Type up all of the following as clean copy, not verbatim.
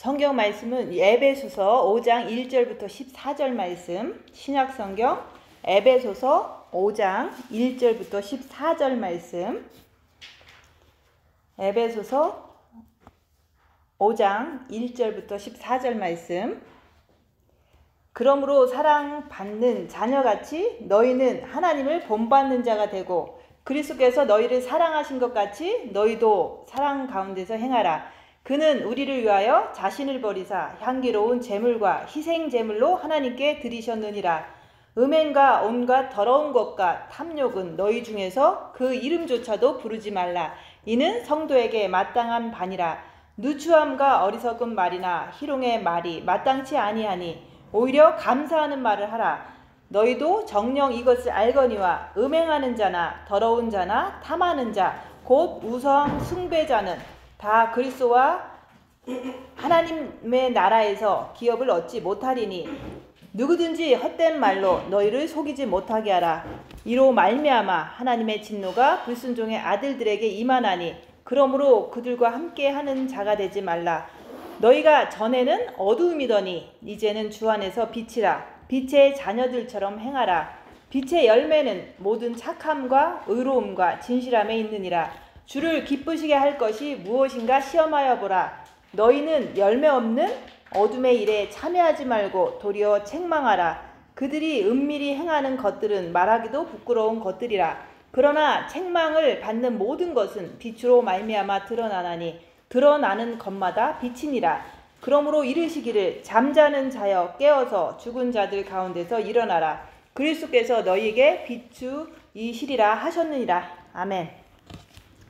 성경 말씀은 에베소서 5장 1절부터 14절 말씀, 신약성경 에베소서 5장 1절부터 14절 말씀, 에베소서 5장 1절부터 14절 말씀. 그러므로 사랑받는 자녀같이 너희는 하나님을 본받는 자가 되고 그리스도께서 너희를 사랑하신 것 같이 너희도 사랑 가운데서 행하라. 그는 우리를 위하여 자신을 버리사 향기로운 제물과 희생 제물로 하나님께 드리셨느니라. 음행과 온갖 더러운 것과 탐욕은 너희 중에서 그 이름조차도 부르지 말라. 이는 성도에게 마땅한 바니라. 누추함과 어리석은 말이나 희롱의 말이 마땅치 아니하니 오히려 감사하는 말을 하라. 너희도 정녕 이것을 알거니와 음행하는 자나 더러운 자나 탐하는 자 곧 우상 숭배자는 다 그리스도와 하나님의 나라에서 기업을 얻지 못하리니 누구든지 헛된 말로 너희를 속이지 못하게 하라. 이로 말미암아 하나님의 진노가 불순종의 아들들에게 임하나니 그러므로 그들과 함께 하는 자가 되지 말라. 너희가 전에는 어두움이더니 이제는 주 안에서 빛이라. 빛의 자녀들처럼 행하라. 빛의 열매는 모든 착함과 의로움과 진실함에 있느니라. 주를 기쁘시게 할 것이 무엇인가 시험하여 보라. 너희는 열매 없는 어둠의 일에 참여하지 말고 도리어 책망하라. 그들이 은밀히 행하는 것들은 말하기도 부끄러운 것들이라. 그러나 책망을 받는 모든 것은 빛으로 말미암아 드러나나니 드러나는 것마다 빛이니라. 그러므로 이르시기를 잠자는 자여 깨어서 죽은 자들 가운데서 일어나라. 그리스도께서 너희에게 비추이시리라 하셨느니라. 아멘.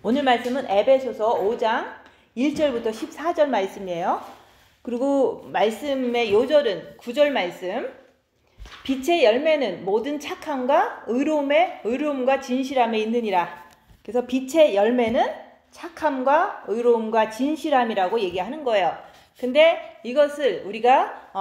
오늘 말씀은 에베소서 5장 1절부터 14절 말씀이에요. 그리고 말씀의 요절은 9절 말씀. 빛의 열매는 모든 착함과 의로움과 진실함에 있느니라. 그래서 빛의 열매는 착함과 의로움과 진실함이라고 얘기하는 거예요. 근데 이것을 우리가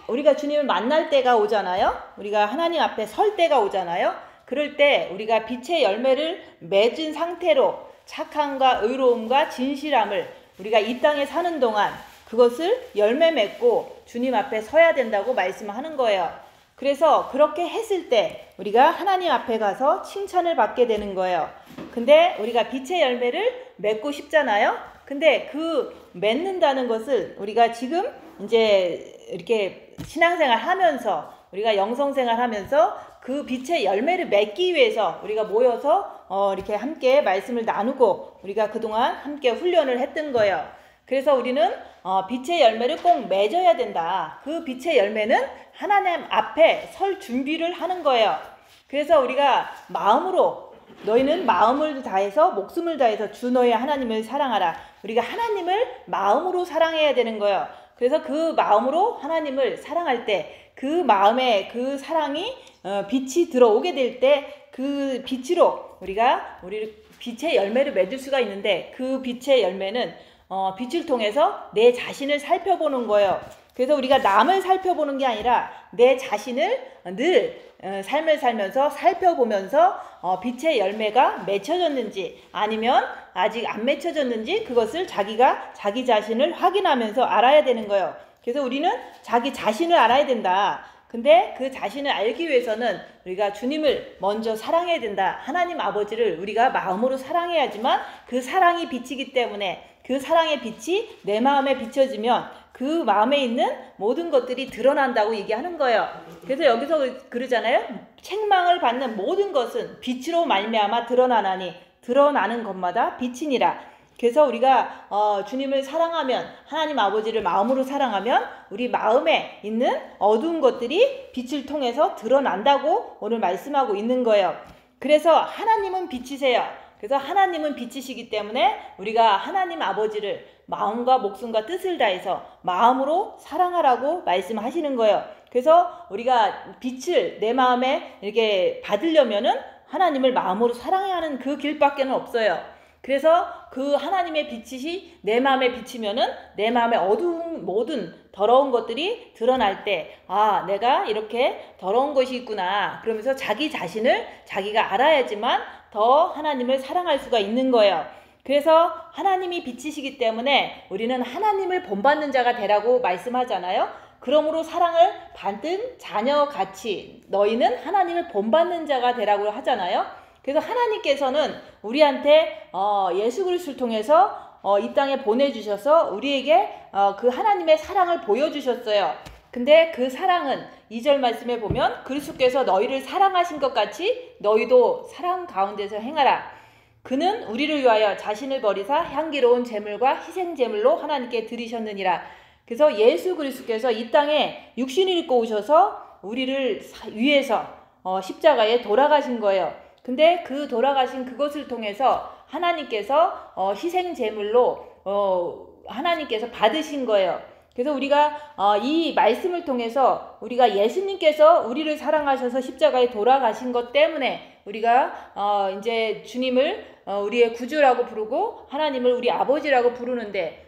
우리가 주님을 만날 때가 오잖아요. 우리가 하나님 앞에 설 때가 오잖아요. 그럴 때 우리가 빛의 열매를 맺은 상태로 착함과 의로움과 진실함을 우리가 이 땅에 사는 동안 그것을 열매 맺고 주님 앞에 서야 된다고 말씀하는 거예요. 그래서 그렇게 했을 때 우리가 하나님 앞에 가서 칭찬을 받게 되는 거예요. 근데 우리가 빛의 열매를 맺고 싶잖아요. 근데 그 맺는다는 것을 우리가 지금 이제 이렇게 신앙생활 하면서 우리가 영성생활 하면서 그 빛의 열매를 맺기 위해서 우리가 모여서 이렇게 함께 말씀을 나누고 우리가 그동안 함께 훈련을 했던 거예요. 그래서 우리는 빛의 열매를 꼭 맺어야 된다. 그 빛의 열매는 하나님 앞에 설 준비를 하는 거예요. 그래서 우리가 마음으로 너희는 마음을 다해서 목숨을 다해서 주 너희 하나님을 사랑하라. 우리가 하나님을 마음으로 사랑해야 되는 거예요. 그래서 그 마음으로 하나님을 사랑할 때 그 마음에 그 사랑이 빛이 들어오게 될 때 그 빛으로 우리가 빛의 열매를 맺을 수가 있는데 그 빛의 열매는 빛을 통해서 내 자신을 살펴보는 거예요. 그래서 우리가 남을 살펴보는 게 아니라 내 자신을 늘 삶을 살면서 살펴보면서 빛의 열매가 맺혀졌는지 아니면 아직 안 맺혀졌는지 그것을 자기가 자기 자신을 확인하면서 알아야 되는 거예요. 그래서 우리는 자기 자신을 알아야 된다. 근데 그 자신을 알기 위해서는 우리가 주님을 먼저 사랑해야 된다. 하나님 아버지를 우리가 마음으로 사랑해야지만 그 사랑이 빛이기 때문에 그 사랑의 빛이 내 마음에 비춰지면 그 마음에 있는 모든 것들이 드러난다고 얘기하는 거예요. 그래서 여기서 그러잖아요. 책망을 받는 모든 것은 빛으로 말미암아 드러나나니 드러나는 것마다 빛이니라. 그래서 우리가 주님을 사랑하면 하나님 아버지를 마음으로 사랑하면 우리 마음에 있는 어두운 것들이 빛을 통해서 드러난다고 오늘 말씀하고 있는 거예요. 그래서 하나님은 빛이세요. 그래서 하나님은 빛이시기 때문에 우리가 하나님 아버지를 마음과 목숨과 뜻을 다해서 마음으로 사랑하라고 말씀하시는 거예요. 그래서 우리가 빛을 내 마음에 이렇게 받으려면은 하나님을 마음으로 사랑해야 하는 그 길밖에는 없어요. 그래서 그 하나님의 빛이 내 마음에 비치면은 내 마음에 어두운 모든 더러운 것들이 드러날 때 내가 이렇게 더러운 것이 있구나 그러면서 자기 자신을 자기가 알아야지만 더 하나님을 사랑할 수가 있는 거예요. 그래서 하나님이 빛이시기 때문에 우리는 하나님을 본받는 자가 되라고 말씀하잖아요. 그러므로 사랑을 받은 자녀같이 너희는 하나님을 본받는 자가 되라고 하잖아요. 그래서 하나님께서는 우리한테 예수 그리스도를 통해서 이 땅에 보내주셔서 우리에게 그 하나님의 사랑을 보여주셨어요. 근데 그 사랑은 2절 말씀에 보면 그리스도께서 너희를 사랑하신 것 같이 너희도 사랑 가운데서 행하라. 그는 우리를 위하여 자신을 버리사 향기로운 제물과 희생 제물로 하나님께 드리셨느니라. 그래서 예수 그리스도께서 이 땅에 육신을 입고 오셔서 우리를 위해서 십자가에 돌아가신 거예요. 근데 그 돌아가신 그것을 통해서 하나님께서 희생 제물로 하나님께서 받으신 거예요. 그래서 우리가 이 말씀을 통해서 우리가 예수님께서 우리를 사랑하셔서 십자가에 돌아가신 것 때문에 우리가 이제 주님을 우리의 구주라고 부르고 하나님을 우리 아버지라고 부르는데,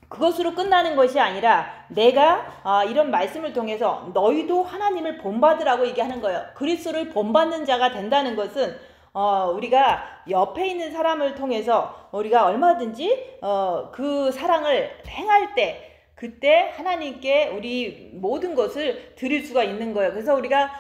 그것으로 끝나는 것이 아니라 내가 이런 말씀을 통해서 너희도 하나님을 본받으라고 얘기하는 거예요. 그리스도를 본받는 자가 된다는 것은 우리가 옆에 있는 사람을 통해서 우리가 얼마든지 그 사랑을 행할 때 그때 하나님께 우리 모든 것을 드릴 수가 있는 거예요. 그래서 우리가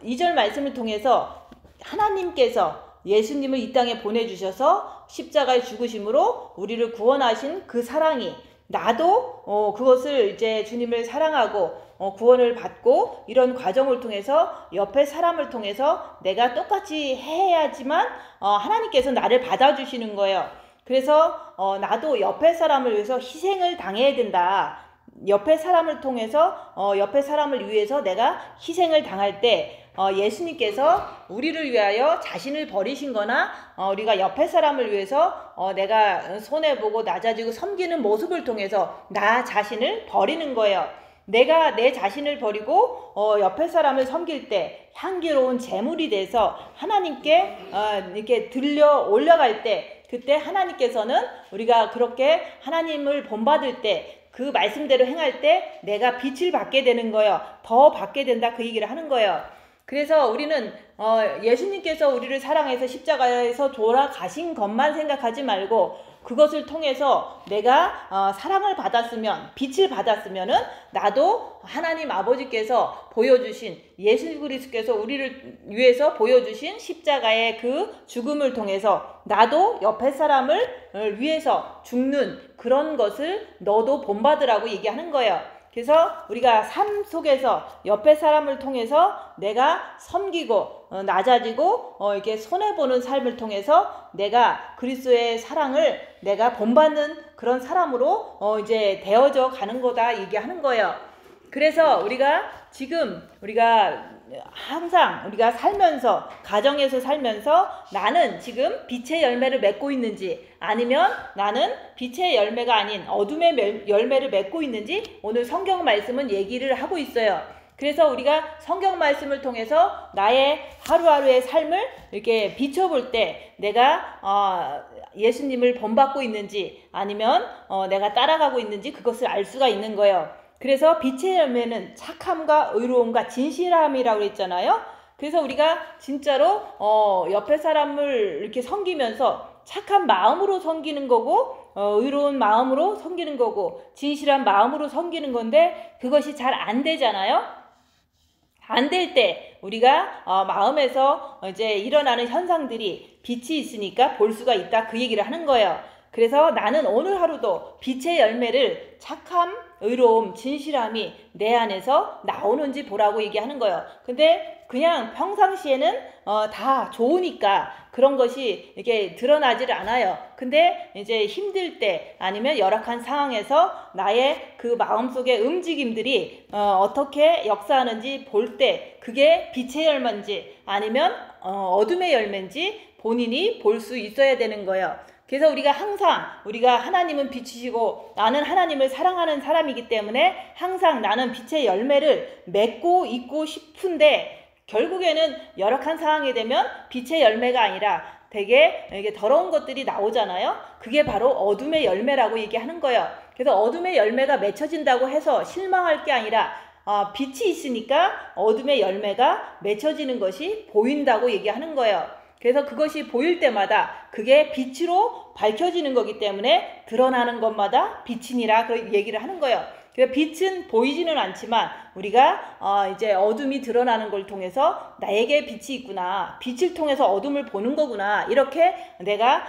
2절 말씀을 통해서 하나님께서 예수님을 이 땅에 보내주셔서 십자가에 죽으심으로 우리를 구원하신 그 사랑이, 나도 그것을 이제 주님을 사랑하고 구원을 받고 이런 과정을 통해서 옆에 사람을 통해서 내가 똑같이 해야지만 하나님께서 나를 받아주시는 거예요. 그래서 나도 옆에 사람을 위해서 희생을 당해야 된다. 옆에 사람을 통해서 옆에 사람을 위해서 내가 희생을 당할 때 예수님께서 우리를 위하여 자신을 버리신 거나 우리가 옆에 사람을 위해서 내가 손해보고 낮아지고 섬기는 모습을 통해서 나 자신을 버리는 거예요. 내가 내 자신을 버리고 옆에 사람을 섬길 때 향기로운 제물이 돼서 하나님께 이렇게 들려 올라갈 때, 그때 하나님께서는 우리가 그렇게 하나님을 본받을 때 그 말씀대로 행할 때 내가 빛을 받게 되는 거예요. 더 받게 된다, 그 얘기를 하는 거예요. 그래서 우리는 예수님께서 우리를 사랑해서 십자가에서 돌아가신 것만 생각하지 말고 그것을 통해서 내가 사랑을 받았으면, 빛을 받았으면은 나도 하나님 아버지께서 보여주신, 예수 그리스도께서 우리를 위해서 보여주신 십자가의 그 죽음을 통해서 나도 옆에 사람을 위해서 죽는 그런 것을 너도 본받으라고 얘기하는 거예요. 그래서 우리가 삶 속에서 옆에 사람을 통해서 내가 섬기고 낮아지고 이렇게 손해보는 삶을 통해서 내가 그리스도의 사랑을 내가 본받는 그런 사람으로 이제 되어져 가는 거다 얘기하는 거예요. 그래서 우리가 지금 항상 우리가 살면서, 가정에서 살면서 나는 지금 빛의 열매를 맺고 있는지 아니면 나는 빛의 열매가 아닌 어둠의 열매를 맺고 있는지 오늘 성경 말씀은 얘기를 하고 있어요. 그래서 우리가 성경 말씀을 통해서 나의 하루하루의 삶을 이렇게 비춰볼 때 내가 예수님을 본받고 있는지 아니면 내가 따라가고 있는지 그것을 알 수가 있는 거예요. 그래서 빛의 열매는 착함과 의로움과 진실함이라고 했잖아요. 그래서 우리가 진짜로 옆에 사람을 이렇게 섬기면서 착한 마음으로 섬기는 거고 의로운 마음으로 섬기는 거고 진실한 마음으로 섬기는 건데 그것이 잘 안 되잖아요. 안 될 때 우리가 마음에서 이제 일어나는 현상들이 빛이 있으니까 볼 수가 있다, 그 얘기를 하는 거예요. 그래서 나는 오늘 하루도 빛의 열매를, 착함, 의로움, 진실함이 내 안에서 나오는지 보라고 얘기하는 거예요. 근데 그냥 평상시에는 다 좋으니까 그런 것이 이렇게 드러나지를 않아요. 근데 이제 힘들 때 아니면 열악한 상황에서 나의 그 마음속의 움직임들이 어떻게 역사하는지 볼 때 그게 빛의 열매인지 아니면 어둠의 열매인지 본인이 볼 수 있어야 되는 거예요. 그래서 우리가 항상 하나님은 빛이시고 나는 하나님을 사랑하는 사람이기 때문에 항상 나는 빛의 열매를 맺고 있고 싶은데 결국에는 열악한 상황이 되면 빛의 열매가 아니라 되게 이게 더러운 것들이 나오잖아요. 그게 바로 어둠의 열매라고 얘기하는 거예요. 그래서 어둠의 열매가 맺혀진다고 해서 실망할 게 아니라 빛이 있으니까 어둠의 열매가 맺혀지는 것이 보인다고 얘기하는 거예요. 그래서 그것이 보일 때마다 그게 빛으로 밝혀지는 거기 때문에 드러나는 것마다 빛이니라 그 얘기를 하는 거예요. 그래서 빛은 보이지는 않지만 우리가 이제 어둠이 드러나는 걸 통해서 나에게 빛이 있구나, 빛을 통해서 어둠을 보는 거구나, 이렇게 내가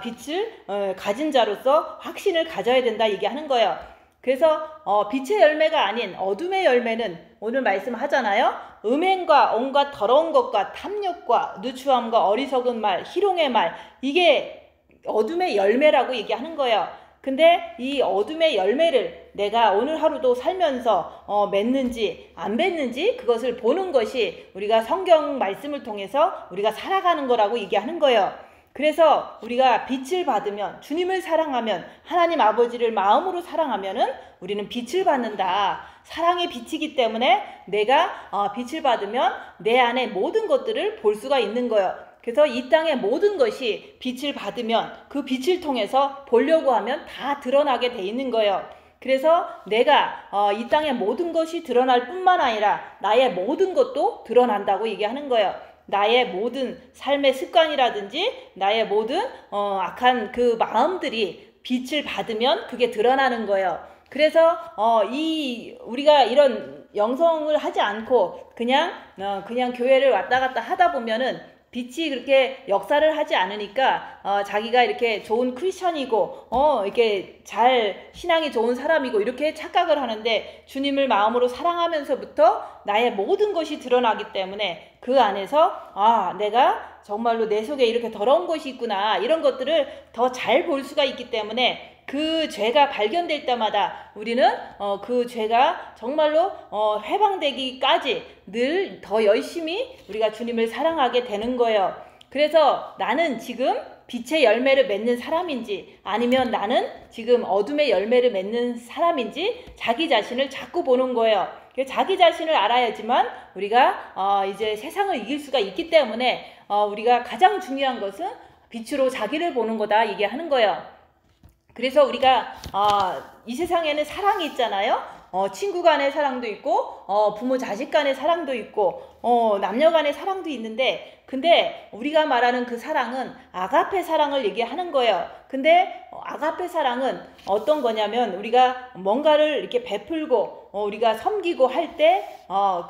빛을 가진 자로서 확신을 가져야 된다 얘기하는 거예요. 그래서 빛의 열매가 아닌 어둠의 열매는 오늘 말씀하잖아요. 음행과 온갖 더러운 것과 탐욕과 누추함과 어리석은 말, 희롱의 말, 이게 어둠의 열매라고 얘기하는 거예요. 근데 이 어둠의 열매를 내가 오늘 하루도 살면서 맺는지 안 맺는지 그것을 보는 것이 우리가 성경 말씀을 통해서 우리가 살아가는 거라고 얘기하는 거예요. 그래서 우리가 빛을 받으면, 주님을 사랑하면, 하나님 아버지를 마음으로 사랑하면은 우리는 빛을 받는다. 사랑의 빛이기 때문에 내가 빛을 받으면 내 안에 모든 것들을 볼 수가 있는 거예요. 그래서 이 땅의 모든 것이 빛을 받으면 그 빛을 통해서 보려고 하면 다 드러나게 돼 있는 거예요. 그래서 내가 이 땅의 모든 것이 드러날 뿐만 아니라 나의 모든 것도 드러난다고 얘기하는 거예요. 나의 모든 삶의 습관이라든지 나의 모든 악한 그 마음들이 빛을 받으면 그게 드러나는 거예요. 그래서 우리가 이런 영성을 하지 않고 그냥 교회를 왔다 갔다 하다 보면은 빛이 그렇게 역사를 하지 않으니까 자기가 이렇게 좋은 크리스천이고 이렇게 잘 신앙이 좋은 사람이고 이렇게 착각을 하는데, 주님을 마음으로 사랑하면서부터 나의 모든 것이 드러나기 때문에 그 안에서 내가 정말로 내 속에 이렇게 더러운 것이 있구나, 이런 것들을 더 잘 볼 수가 있기 때문에 그 죄가 발견될 때마다 우리는 그 죄가 정말로 해방되기까지 늘 더 열심히 우리가 주님을 사랑하게 되는 거예요. 그래서 나는 지금 빛의 열매를 맺는 사람인지 아니면 나는 지금 어둠의 열매를 맺는 사람인지 자기 자신을 자꾸 보는 거예요. 자기 자신을 알아야지만 우리가 이제 세상을 이길 수가 있기 때문에 우리가 가장 중요한 것은 빛으로 자기를 보는 거다 얘기하는 거예요. 그래서 우리가 이 세상에는 사랑이 있잖아요. 친구 간의 사랑도 있고 부모 자식 간의 사랑도 있고 남녀 간의 사랑도 있는데, 근데 우리가 말하는 그 사랑은 아가페 사랑을 얘기하는 거예요. 근데 아가페 사랑은 어떤 거냐면 우리가 뭔가를 이렇게 베풀고 우리가 섬기고 할 때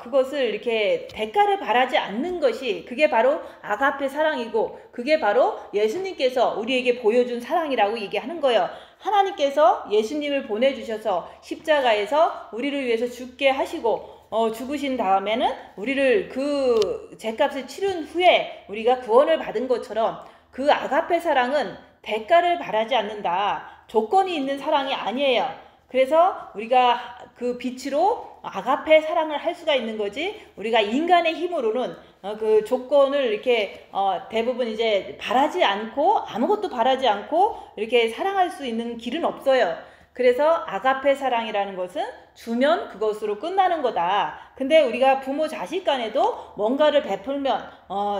그것을 이렇게 대가를 바라지 않는 것이 그게 바로 아가페 사랑이고, 그게 바로 예수님께서 우리에게 보여준 사랑이라고 얘기하는 거예요. 하나님께서 예수님을 보내주셔서 십자가에서 우리를 위해서 죽게 하시고 죽으신 다음에는 우리를 그 죄값을 치른 후에 우리가 구원을 받은 것처럼 그 아가페 사랑은 대가를 바라지 않는다. 조건이 있는 사랑이 아니에요. 그래서 우리가 그 빛으로 아가페 사랑을 할 수가 있는 거지, 우리가 인간의 힘으로는 그 조건을 이렇게 대부분 이제 바라지 않고 아무것도 바라지 않고 이렇게 사랑할 수 있는 길은 없어요. 그래서 아가페 사랑이라는 것은 주면 그것으로 끝나는 거다. 근데 우리가 부모 자식 간에도 뭔가를 베풀면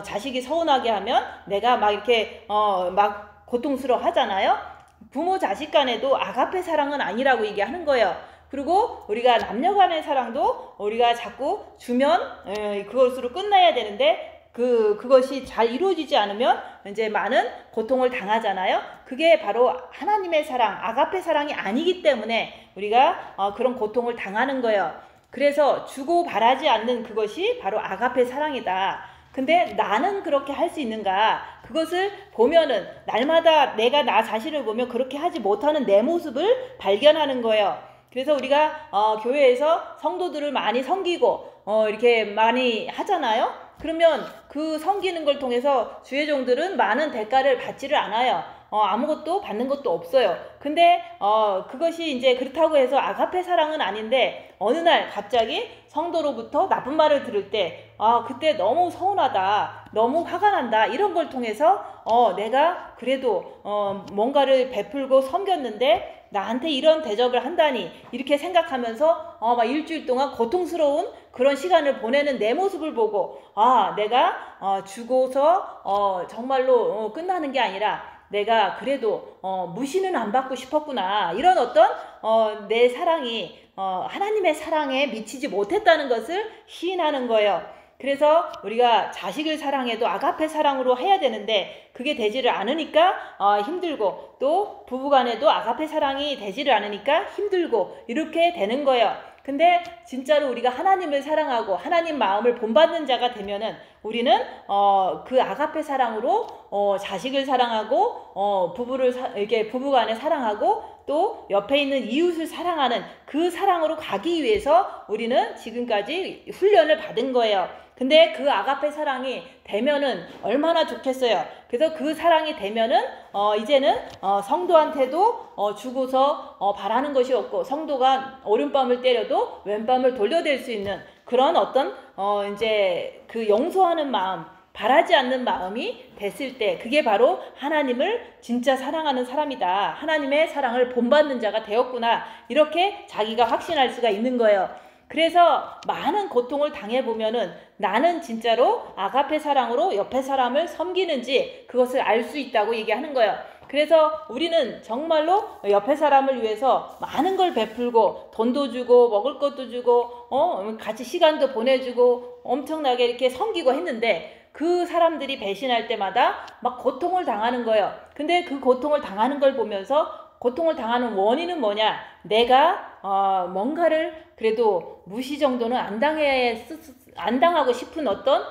자식이 서운하게 하면 내가 막 이렇게 막 고통스러워 하잖아요. 부모 자식 간에도 아가페 사랑은 아니라고 얘기하는 거예요. 그리고 우리가 남녀 간의 사랑도 우리가 자꾸 주면 그것으로 끝나야 되는데 그것이 잘 이루어지지 않으면 이제 많은 고통을 당하잖아요. 그게 바로 하나님의 사랑, 아가페 사랑이 아니기 때문에 우리가 그런 고통을 당하는 거예요. 그래서 주고 바라지 않는 그것이 바로 아가페 사랑이다. 근데 나는 그렇게 할 수 있는가? 그것을 보면은 날마다 내가 나 자신을 보면 그렇게 하지 못하는 내 모습을 발견하는 거예요. 그래서 우리가 교회에서 성도들을 많이 섬기고 이렇게 많이 하잖아요. 그러면 그 섬기는 걸 통해서 주의 종들은 많은 대가를 받지를 않아요. 아무것도 받는 것도 없어요. 근데 그것이 이제 그렇다고 해서 아가페 사랑은 아닌데, 어느 날 갑자기 성도로부터 나쁜 말을 들을 때 그때 너무 서운하다, 너무 화가 난다, 이런 걸 통해서 내가 그래도 뭔가를 베풀고 섬겼는데 나한테 이런 대접을 한다니, 이렇게 생각하면서 막 일주일 동안 고통스러운 그런 시간을 보내는 내 모습을 보고 내가 주고서 정말로 끝나는 게 아니라 내가 그래도 무시는 안 받고 싶었구나, 이런 어떤 내 사랑이 하나님의 사랑에 미치지 못했다는 것을 시인하는 거예요. 그래서 우리가 자식을 사랑해도 아가페 사랑으로 해야 되는데 그게 되지를 않으니까 힘들고, 또 부부간에도 아가페 사랑이 되지를 않으니까 힘들고, 이렇게 되는 거예요. 근데 진짜로 우리가 하나님을 사랑하고 하나님 마음을 본받는 자가 되면은 우리는 그 아가페 사랑으로 자식을 사랑하고 이렇게 부부간에 사랑하고, 또 옆에 있는 이웃을 사랑하는 그 사랑으로 가기 위해서 우리는 지금까지 훈련을 받은 거예요. 근데 그 아가페 사랑이 되면은 얼마나 좋겠어요. 그래서 그 사랑이 되면은 이제는 성도한테도 주고서 바라는 것이 없고, 성도가 오른밤을 때려도 왼밤을 돌려댈 수 있는 그런 어떤 이제 그 용서하는 마음, 바라지 않는 마음이 됐을 때, 그게 바로 하나님을 진짜 사랑하는 사람이다, 하나님의 사랑을 본받는 자가 되었구나, 이렇게 자기가 확신할 수가 있는 거예요. 그래서 많은 고통을 당해보면은 나는 진짜로 아가페 사랑으로 옆에 사람을 섬기는지 그것을 알 수 있다고 얘기하는 거예요. 그래서 우리는 정말로 옆에 사람을 위해서 많은 걸 베풀고, 돈도 주고 먹을 것도 주고 같이 시간도 보내주고 엄청나게 이렇게 섬기고 했는데, 그 사람들이 배신할 때마다 막 고통을 당하는 거예요. 근데 그 고통을 당하는 걸 보면서, 고통을 당하는 원인은 뭐냐? 내가 뭔가를 그래도 무시 정도는 안 당하고 싶은 어떤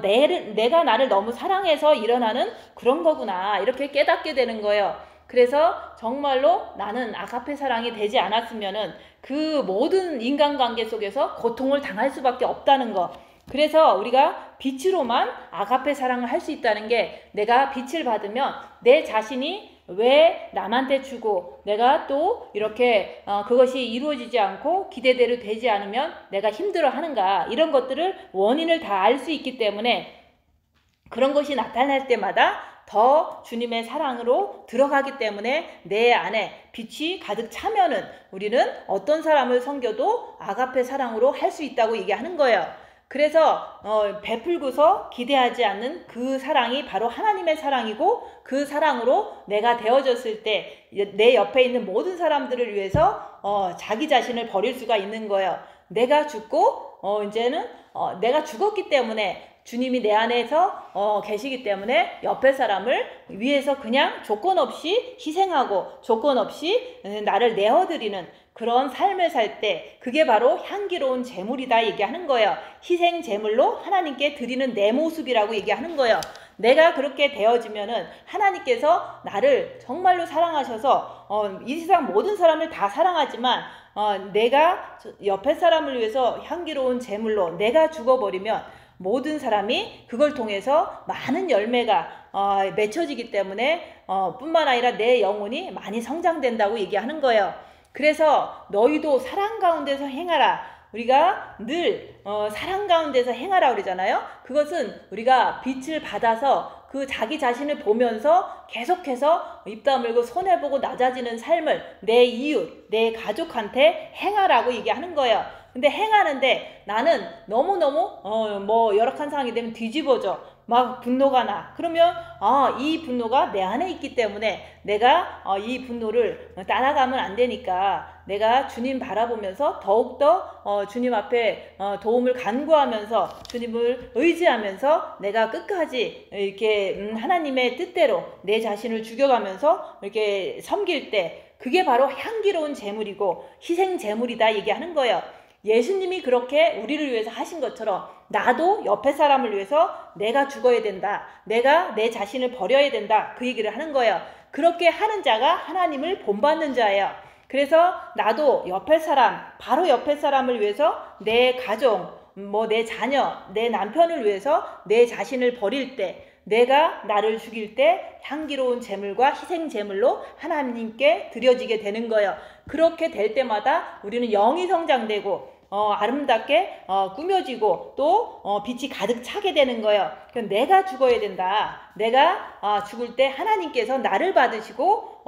내가 나를 너무 사랑해서 일어나는 그런 거구나, 이렇게 깨닫게 되는 거예요. 그래서 정말로 나는 아가페 사랑이 되지 않았으면은 그 모든 인간관계 속에서 고통을 당할 수밖에 없다는 거. 그래서 우리가 빛으로만 아가페 사랑을 할 수 있다는 게, 내가 빛을 받으면 내 자신이 왜 남한테 주고 내가 또 이렇게 그것이 이루어지지 않고 기대대로 되지 않으면 내가 힘들어 하는가, 이런 것들을 원인을 다 알 수 있기 때문에, 그런 것이 나타날 때마다 더 주님의 사랑으로 들어가기 때문에 내 안에 빛이 가득 차면은 우리는 어떤 사람을 섬겨도 아가페 사랑으로 할 수 있다고 얘기하는 거예요. 그래서 베풀고서 기대하지 않는 그 사랑이 바로 하나님의 사랑이고, 그 사랑으로 내가 되어졌을 때 내 옆에 있는 모든 사람들을 위해서 자기 자신을 버릴 수가 있는 거예요. 내가 죽고 이제는 내가 죽었기 때문에 주님이 내 안에서 계시기 때문에 옆에 사람을 위해서 그냥 조건 없이 희생하고 조건 없이 나를 내어드리는 그런 삶을 살 때, 그게 바로 향기로운 제물이다 얘기하는 거예요. 희생 제물로 하나님께 드리는 내 모습이라고 얘기하는 거예요. 내가 그렇게 되어지면은 하나님께서 나를 정말로 사랑하셔서 이 세상 모든 사람을 다 사랑하지만 내가 옆에 사람을 위해서 향기로운 제물로 내가 죽어버리면 모든 사람이 그걸 통해서 많은 열매가 맺혀지기 때문에 뿐만 아니라 내 영혼이 많이 성장된다고 얘기하는 거예요. 그래서 너희도 사랑 가운데서 행하라. 우리가 늘 사랑 가운데서 행하라 그러잖아요. 그것은 우리가 빛을 받아서 그 자기 자신을 보면서 계속해서 입 다물고 손해보고 낮아지는 삶을 내 이웃, 내 가족한테 행하라고 얘기하는 거예요. 근데 행하는데 나는 너무너무 뭐 열악한 상황이 되면 뒤집어져. 막 분노가 나. 그러면 이 분노가 내 안에 있기 때문에 내가 이 분노를 따라가면 안 되니까, 내가 주님 바라보면서 더욱더 주님 앞에 도움을 간구하면서 주님을 의지하면서 내가 끝까지 이렇게 하나님의 뜻대로 내 자신을 죽여가면서 이렇게 섬길 때, 그게 바로 향기로운 제물이고 희생 제물이다 얘기하는 거예요. 예수님이 그렇게 우리를 위해서 하신 것처럼 나도 옆에 사람을 위해서 내가 죽어야 된다, 내가 내 자신을 버려야 된다, 그 얘기를 하는 거예요. 그렇게 하는 자가 하나님을 본받는 자예요. 그래서 나도 옆에 사람, 바로 옆에 사람을 위해서 내 가족, 내 자녀, 내 남편을 위해서 내 자신을 버릴 때, 내가 나를 죽일 때 향기로운 제물과 희생 제물로 하나님께 드려지게 되는 거예요. 그렇게 될 때마다 우리는 영이 성장되고 아름답게 꾸며지고 또 빛이 가득 차게 되는 거예요. 내가 죽어야 된다. 내가 죽을 때 하나님께서 나를 받으시고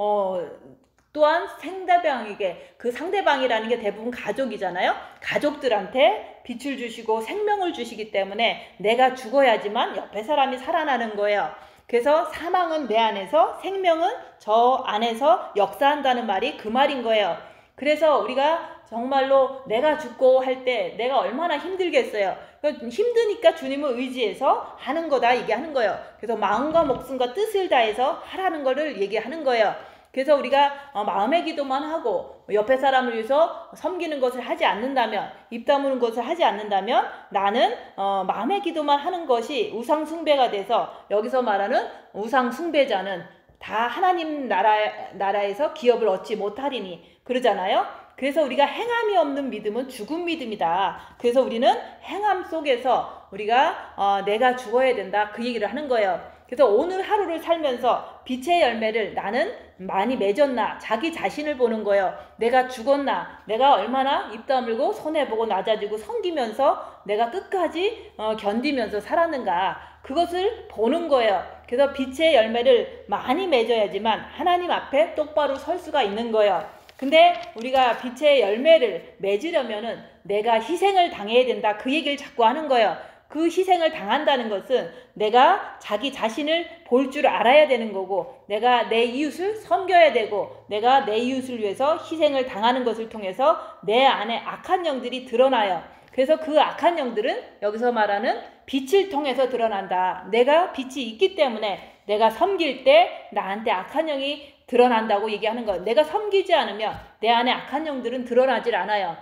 또한 상대방에게, 그 상대방이라는 게 대부분 가족이잖아요. 가족들한테 빛을 주시고 생명을 주시기 때문에 내가 죽어야지만 옆에 사람이 살아나는 거예요. 그래서 사망은 내 안에서, 생명은 저 안에서 역사한다는 말이 그 말인 거예요. 그래서 우리가 정말로 내가 죽고 할 때 내가 얼마나 힘들겠어요. 힘드니까 주님을 의지해서 하는 거다 얘기하는 거예요. 그래서 마음과 목숨과 뜻을 다해서 하라는 거를 얘기하는 거예요. 그래서 우리가 마음의 기도만 하고 옆에 사람을 위해서 섬기는 것을 하지 않는다면, 입 다무는 것을 하지 않는다면 나는 마음의 기도만 하는 것이 우상 숭배가 돼서, 여기서 말하는 우상 숭배자는 다 하나님 나라에서 기업을 얻지 못하리니 그러잖아요. 그래서 우리가 행함이 없는 믿음은 죽은 믿음이다. 그래서 우리는 행함 속에서 우리가 내가 죽어야 된다 그 얘기를 하는 거예요. 그래서 오늘 하루를 살면서 빛의 열매를 나는 많이 맺었나, 자기 자신을 보는 거예요. 내가 죽었나, 내가 얼마나 입 다물고 손해보고 낮아지고 섬기면서 내가 끝까지 견디면서 살았는가, 그것을 보는 거예요. 그래서 빛의 열매를 많이 맺어야지만 하나님 앞에 똑바로 설 수가 있는 거예요. 근데 우리가 빛의 열매를 맺으려면은 내가 희생을 당해야 된다 그 얘기를 자꾸 하는 거예요. 그 희생을 당한다는 것은 내가 자기 자신을 볼 줄 알아야 되는 거고, 내가 내 이웃을 섬겨야 되고, 내가 내 이웃을 위해서 희생을 당하는 것을 통해서 내 안에 악한 영들이 드러나요. 그래서 그 악한 영들은 여기서 말하는 빛을 통해서 드러난다. 내가 빛이 있기 때문에 내가 섬길 때 나한테 악한 영이 드러난다고 얘기하는 거예요. 내가 섬기지 않으면 내 안에 악한 영들은 드러나질 않아요.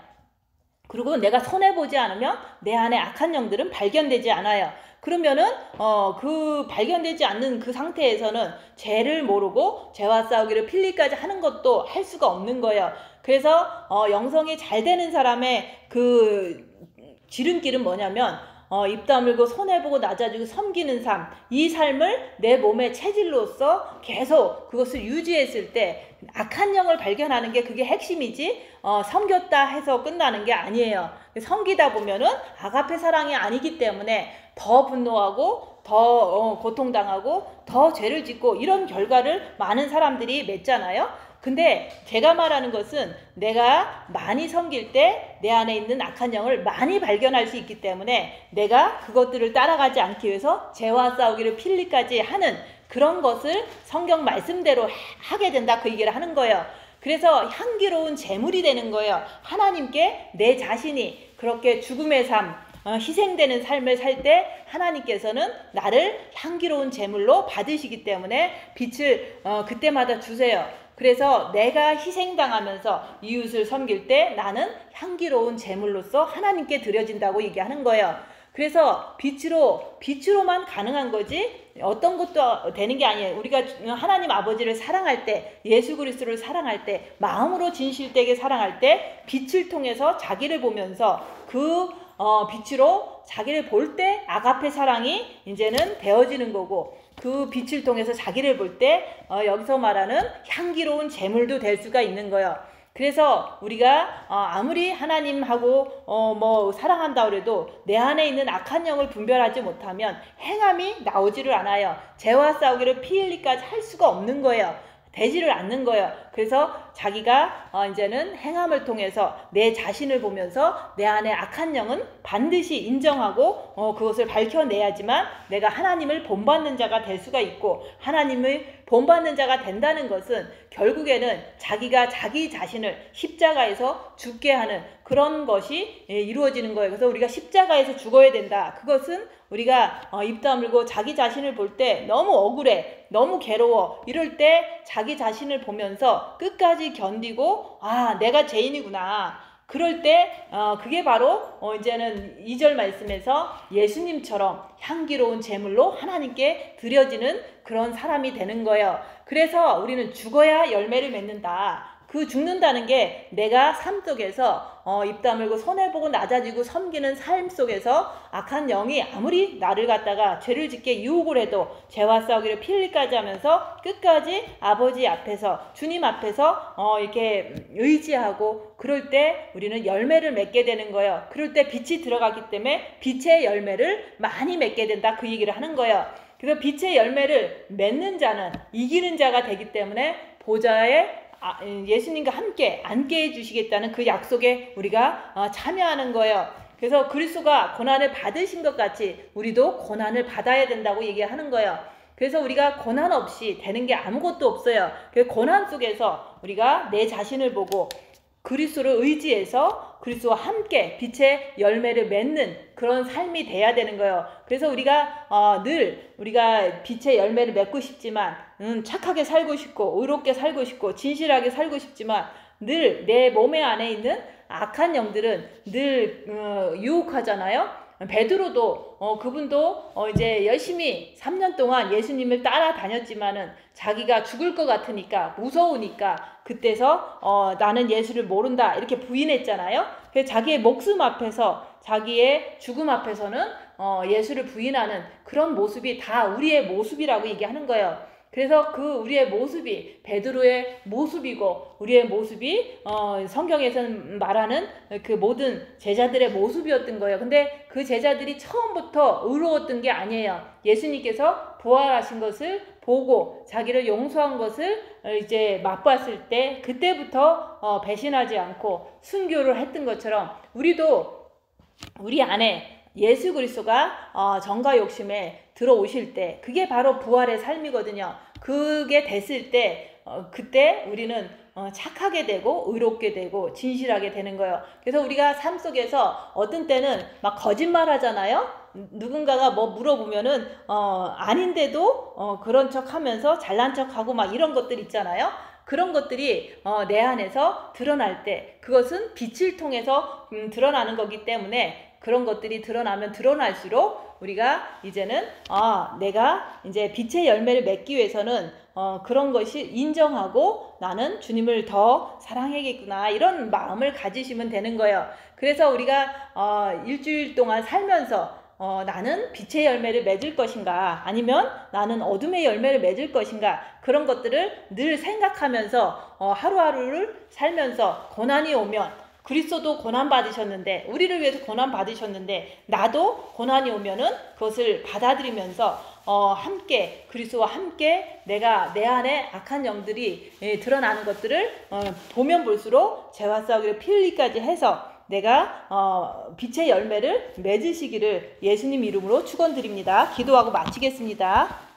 그리고 내가 손해보지 않으면 내 안에 악한 영들은 발견되지 않아요. 그러면은 그 발견되지 않는 그 상태에서는 죄를 모르고 죄와 싸우기를 필리까지 하는 것도 할 수가 없는 거예요. 그래서 영성이 잘 되는 사람의 그 지름길은 뭐냐면 입 다물고 손해보고 낮아지고 섬기는 삶, 이 삶을 내 몸의 체질로서 계속 그것을 유지했을 때 악한 영을 발견하는 게 그게 핵심이지, 섬겼다 해서 끝나는 게 아니에요. 섬기다 보면은 아가페 사랑이 아니기 때문에 더 분노하고 더 고통당하고 더 죄를 짓고 이런 결과를 많은 사람들이 맺잖아요. 근데 제가 말하는 것은 내가 많이 섬길 때 내 안에 있는 악한 영을 많이 발견할 수 있기 때문에 내가 그것들을 따라가지 않기 위해서 죄와 싸우기를 필리까지 하는 그런 것을 성경 말씀대로 하게 된다 그 얘기를 하는 거예요. 그래서 향기로운 제물이 되는 거예요. 하나님께 내 자신이 그렇게 죽음의 삶, 희생되는 삶을 살 때 하나님께서는 나를 향기로운 제물로 받으시기 때문에 빛을 그때마다 주세요. 그래서 내가 희생당하면서 이웃을 섬길 때 나는 향기로운 제물로서 하나님께 드려진다고 얘기하는 거예요. 그래서 빛으로만 가능한 거지 어떤 것도 되는 게 아니에요. 우리가 하나님 아버지를 사랑할 때, 예수 그리스도를 사랑할 때, 마음으로 진실되게 사랑할 때 빛을 통해서 자기를 보면서 그 빛으로 자기를 볼 때 아가페 사랑이 이제는 되어지는 거고, 그 빛을 통해서 자기를 볼 때 여기서 말하는 향기로운 제물도 될 수가 있는 거예요. 그래서 우리가 아무리 하나님하고 뭐 사랑한다 그래도 내 안에 있는 악한 영을 분별하지 못하면 행함이 나오지를 않아요. 죄와 싸우기를 피일리까지 할 수가 없는 거예요. 되지를 않는 거예요. 그래서 자기가 이제는 행함을 통해서 내 자신을 보면서 내 안에 악한 영은 반드시 인정하고 그것을 밝혀내야지만 내가 하나님을 본받는 자가 될 수가 있고, 하나님을 본받는 자가 된다는 것은 결국에는 자기가 자기 자신을 십자가에서 죽게 하는 그런 것이 이루어지는 거예요. 그래서 우리가 십자가에서 죽어야 된다. 그것은 우리가 입 다물고 자기 자신을 볼 때 너무 억울해, 너무 괴로워, 이럴 때 자기 자신을 보면서 끝까지 견디고 내가 죄인이구나. 그럴 때 그게 바로 이제는 2절 말씀에서 예수님처럼 향기로운 제물로 하나님께 드려지는 그런 사람이 되는 거예요. 그래서 우리는 죽어야 열매를 맺는다. 그 죽는다는 게 내가 삶 속에서 입 다물고 손해보고 낮아지고 섬기는 삶 속에서 악한 영이 아무리 나를 갖다가 죄를 짓게 유혹을 해도 죄와 싸우기를 필리까지 하면서 끝까지 아버지 앞에서, 주님 앞에서 이렇게 의지하고 그럴 때 우리는 열매를 맺게 되는 거예요. 그럴 때 빛이 들어가기 때문에 빛의 열매를 많이 맺게 된다 그 얘기를 하는 거예요. 그래서 빛의 열매를 맺는 자는 이기는 자가 되기 때문에 보좌에 예수님과 함께 앉게 해주시겠다는 그 약속에 우리가 참여하는 거예요. 그래서 그리스도가 고난을 받으신 것 같이 우리도 고난을 받아야 된다고 얘기하는 거예요. 그래서 우리가 고난 없이 되는 게 아무것도 없어요. 그 고난 속에서 우리가 내 자신을 보고 그리스도를 의지해서 그리스도와 함께 빛의 열매를 맺는 그런 삶이 돼야 되는 거예요. 그래서 우리가 늘 우리가 빛의 열매를 맺고 싶지만 착하게 살고 싶고 의롭게 살고 싶고 진실하게 살고 싶지만 늘 내 몸의 안에 있는 악한 영들은 늘 유혹하잖아요. 베드로도 그분도 이제 열심히 3년 동안 예수님을 따라다녔지만은 자기가 죽을 것 같으니까 무서우니까 그때서 나는 예수를 모른다 이렇게 부인했잖아요. 그래서 자기의 목숨 앞에서 자기의 죽음 앞에서는 예수를 부인하는 그런 모습이 다 우리의 모습이라고 얘기하는 거예요. 그래서 그 우리의 모습이 베드로의 모습이고 우리의 모습이 성경에서는 말하는 그 모든 제자들의 모습이었던 거예요. 근데 그 제자들이 처음부터 의로웠던 게 아니에요. 예수님께서 부활하신 것을 보고 자기를 용서한 것을 이제 맛봤을 때 그때부터 배신하지 않고 순교를 했던 것처럼 우리도 우리 안에 예수 그리스도가 정과 욕심에 들어오실 때 그게 바로 부활의 삶이거든요. 그게 됐을 때 그때 우리는 착하게 되고 의롭게 되고 진실하게 되는 거예요. 그래서 우리가 삶 속에서 어떤 때는 막 거짓말 하잖아요. 누군가가 뭐 물어보면은 아닌데도 그런 척 하면서 잘난 척 하고 막 이런 것들 있잖아요. 그런 것들이 내 안에서 드러날 때 그것은 빛을 통해서 드러나는 거기 때문에 그런 것들이 드러나면 드러날수록 우리가 이제는 내가 이제 빛의 열매를 맺기 위해서는 그런 것이 인정하고 나는 주님을 더 사랑해야겠구나 이런 마음을 가지시면 되는 거예요. 그래서 우리가 일주일 동안 살면서 나는 빛의 열매를 맺을 것인가 아니면 나는 어둠의 열매를 맺을 것인가 그런 것들을 늘 생각하면서 하루하루를 살면서 고난이 오면 그리스도도 고난 받으셨는데 우리를 위해서 고난 받으셨는데 나도 고난이 오면은 그것을 받아들이면서 함께 그리스도와 함께 내가 내 안에 악한 영들이 드러나는 것들을 보면 볼수록 죄와 싸우기를 피 흘리기까지 해서 내가 빛의 열매를 맺으시기를 예수님 이름으로 축원드립니다. 기도하고 마치겠습니다.